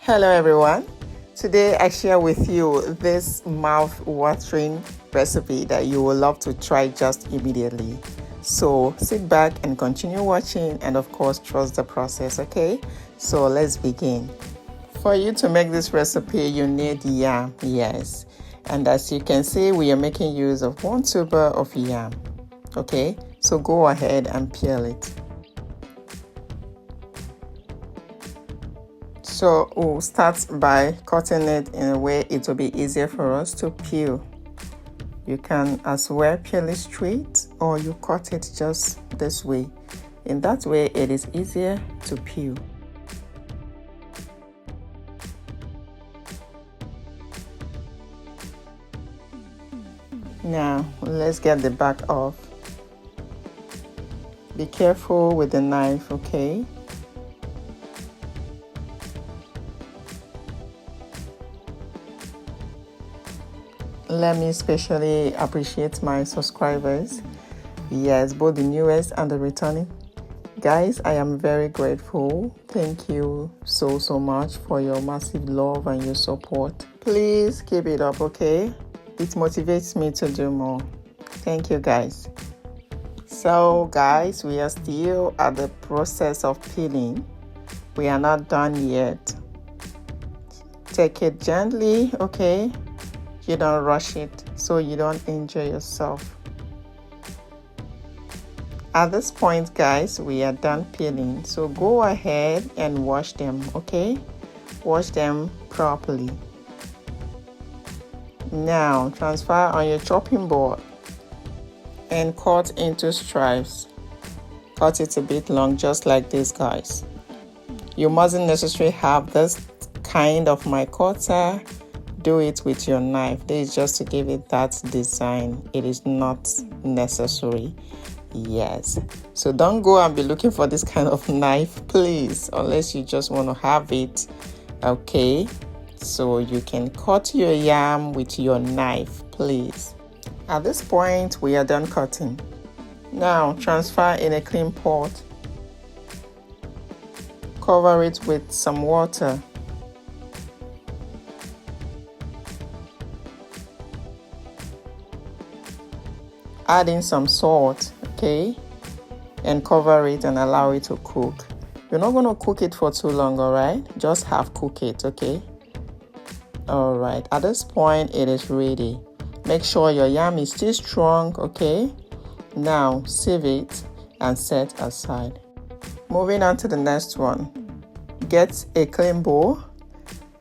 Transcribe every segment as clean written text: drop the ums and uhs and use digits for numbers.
Hello everyone. Today I share with you this mouth-watering recipe that you will love to try just immediately. So sit back and continue watching, and of course trust the process, okay? So let's begin. For you to make this recipe, you need yam, yes. And as you can see, we are making use of 1 tuber of yam, okay? So go ahead and peel it. So we'll start by cutting it in a way it will be easier for us to peel. You can as well peel it straight, or you cut it just this way. In that way, it is easier to peel. Now, let's get the back off. Be careful with the knife, okay? Let me especially appreciate my subscribers. Yes, both the newest and the returning. Guys, I am very grateful. Thank you so much for your massive love and your support. Please keep it up, okay? It motivates me to do more. Thank you, guys. So, guys, we are still at the process of peeling. We are not done yet. Take it gently, okay? You don't rush it so you don't injure yourself. At this point, guys, we are done peeling. So go ahead and wash them, okay? Wash them properly. Now, transfer on your chopping board and cut into stripes. Cut it a bit long, just like this, guys. You mustn't necessarily have this kind of my cutter. Do it with your knife. This is just to give it that design. It is not necessary. Yes. So don't go and be looking for this kind of knife, please, unless you just want to have it. Okay. So you can cut your yam with your knife, please. At this point, we are done cutting. Now transfer in a clean pot. Cover it with some water. Add in some salt, okay, and cover it and allow it to cook. You're not going to cook it for too long, all right? Just half cook it, okay? All right, at this point, it is ready. Make sure your yam is still strong, okay? Now, sieve it and set aside. Moving on to the next one. Get a clean bowl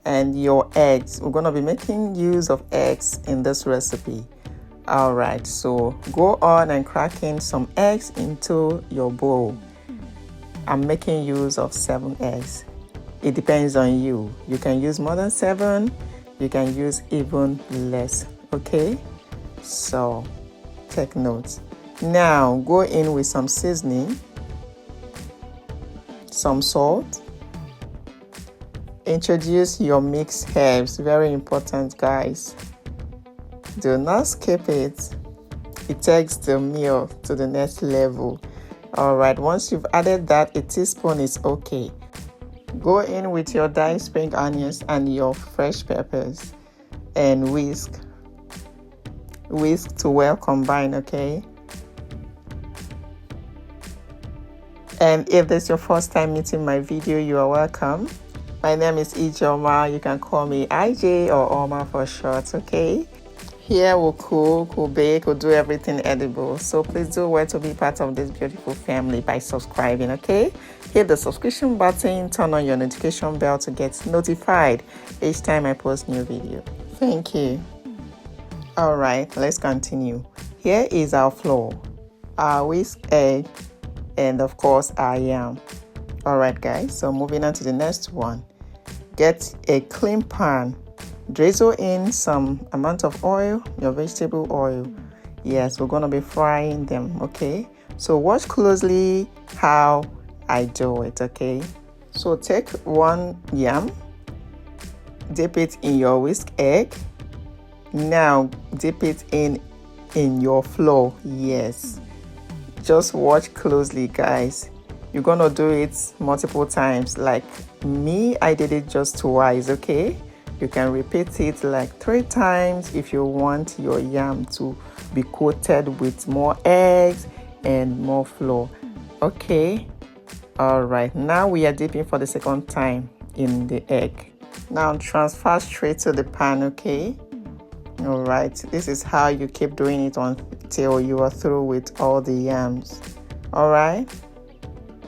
and your eggs. We're going to be making use of eggs in this recipe. Alright, so go on and crack in some eggs into your bowl. I'm making use of 7 eggs. It depends on you. You can use more than 7. You can use even less. Okay? So, take notes. Now, go in with some seasoning, some salt. Introduce your mixed herbs. Very important, guys. Do not skip it. It takes the meal to the next level. Alright, once you've added that, a teaspoon is okay. Go in with your diced spring onions and your fresh peppers and whisk. Whisk to well combine, okay? And if this is your first time meeting my video, you are welcome. My name is Ijoma. You can call me IJ or Oma for short, okay? Here we'll cook, we'll bake, we'll do everything edible. So please do well to be part of this beautiful family by subscribing, okay? Hit the subscription button, turn on your notification bell to get notified each time I post new video. Thank you. Alright, let's continue. Here is our flour, our whisk egg, and of course our yam. Alright guys, so moving on to the next one. Get a clean pan. Drizzle in some amount of oil, your vegetable oil. Yes, we're going to be frying them, okay? So watch closely how I do it, okay? So take 1 yam, dip it in your whisk egg. Now dip it in your flour. Yes, just watch closely, guys. you're gonna do it multiple times. Like me, I did it just twice, okay? You can repeat it like 3 times if you want your yam to be coated with more eggs and more flour, okay? All right, now we are dipping for the second time in the egg. Now transfer straight to the pan, okay? All right, this is how you keep doing it until you are through with all the yams. All right,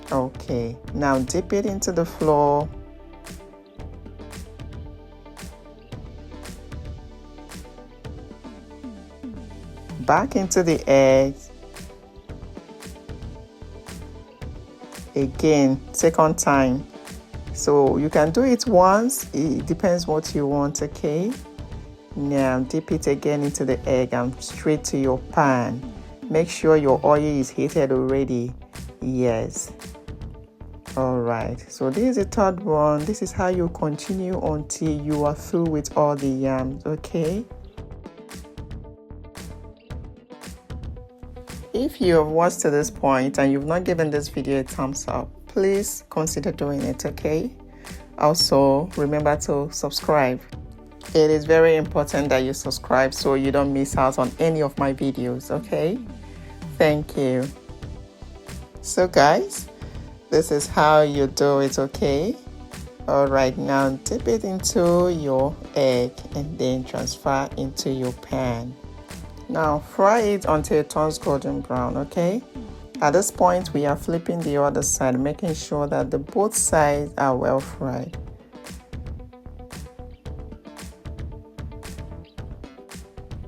okay, now dip it into the flour. Back into the eggs. Again, second time. So you can do it once, it depends what you want, okay? Now dip it again into the egg and straight to your pan. Make sure your oil is heated already. Yes. All right, so this is the third one. This is how you continue until you are through with all the yams, okay? If you have watched to this point and you've not given this video a thumbs up, please consider doing it, okay? Also, remember to subscribe. It is very important that you subscribe so you don't miss out on any of my videos, okay? Thank you. So guys, this is how you do it, okay? All right, now dip it into your egg and then transfer into your pan. Now fry it until it turns golden brown, okay? At this point, we are flipping the other side, making sure that both sides are well fried.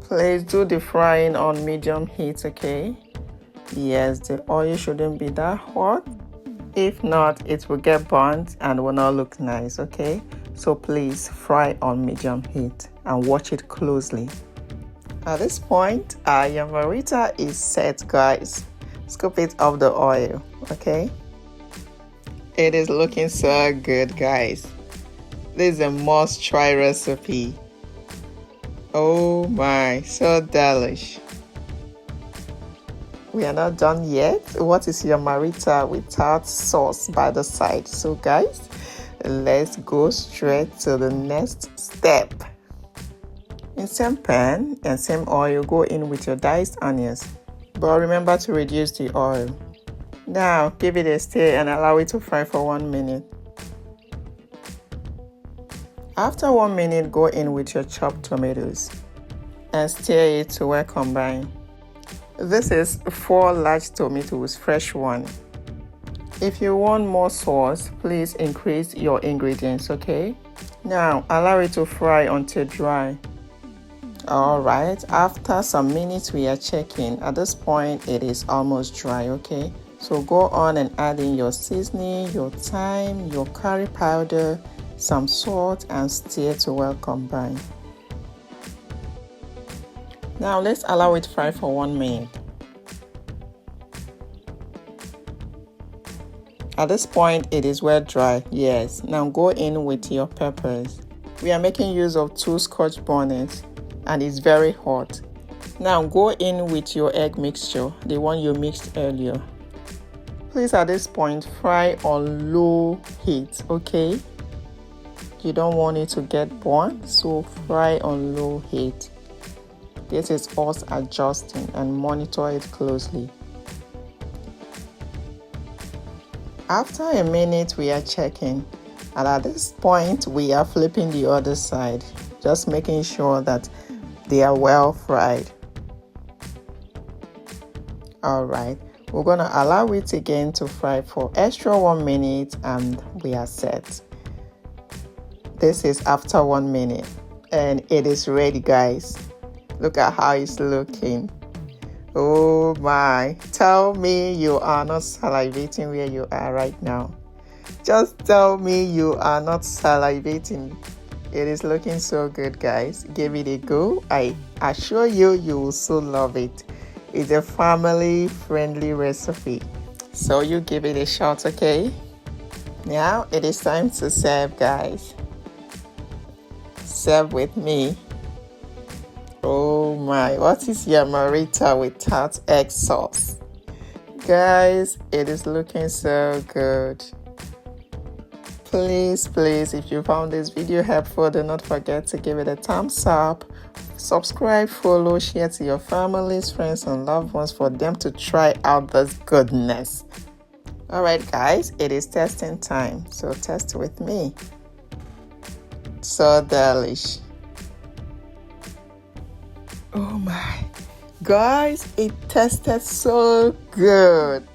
Please do the frying on medium heat, okay? Yes, the oil shouldn't be that hot. If not, it will get burnt and will not look nice, okay? So please fry on medium heat and watch it closely. At this point, our YAMARITA is set, guys. Scoop it off the oil, okay? It is looking so good, guys. This is a must-try recipe. Oh my, so delish. We are not done yet. What is YAMARITA without sauce by the side? So guys, let's go straight to the next step. In same pan and same oil, go in with your diced onions, but remember to reduce the oil. Now give it a stir and allow it to fry for 1 minute. After 1 minute, go in with your chopped tomatoes and stir it to well combine. This is 4 large tomatoes, fresh one. If you want more sauce, please increase your ingredients, okay? Now allow it to fry until dry. All right, after some minutes we are checking. At this point it is almost dry, okay? So go on and add in your seasoning, your thyme, your curry powder, some salt, and stir to well combine. Now let's allow it fry for 1 minute. At this point it is well dry. Yes, now go in with your peppers. We are making use of 2 Scotch bonnets and it's very hot. Now go in with your egg mixture, the one you mixed earlier. Please at this point fry on low heat, okay? You don't want it to get burnt, so fry on low heat. This is us adjusting and monitor it closely. After a minute we are checking, and at this point we are flipping the other side, just making sure that they are well fried. All right, we're gonna allow it again to fry for extra 1 minute and we are set. This is after 1 minute and it is ready, guys. Look at how it's looking. Oh my, tell me you are not salivating where you are right now. Just tell me you are not salivating. It is looking so good, guys. Give it a go. I assure you, you will so love it. It's a family-friendly recipe, so you give it a shot, okay? Now it is time to serve, guys. Serve with me. Oh my, what is YAMARITA without egg sauce? Guys, it is looking so good. Please, if you found this video helpful, do not forget to give it a thumbs up. Subscribe, follow, share to your families, friends, and loved ones for them to try out this goodness. Alright guys, it is testing time, so test with me. So delish. Oh my. Guys, it tasted so good.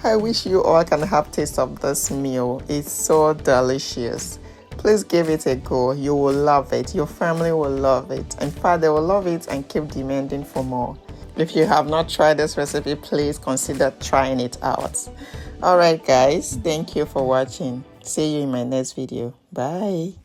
I wish you all can have taste of this meal. It's so delicious. Please give it a go. You will love it. Your family will love it. In fact, they will love it and keep demanding for more. If you have not tried this recipe, please consider trying it out. Alright guys, thank you for watching. See you in my next video. Bye.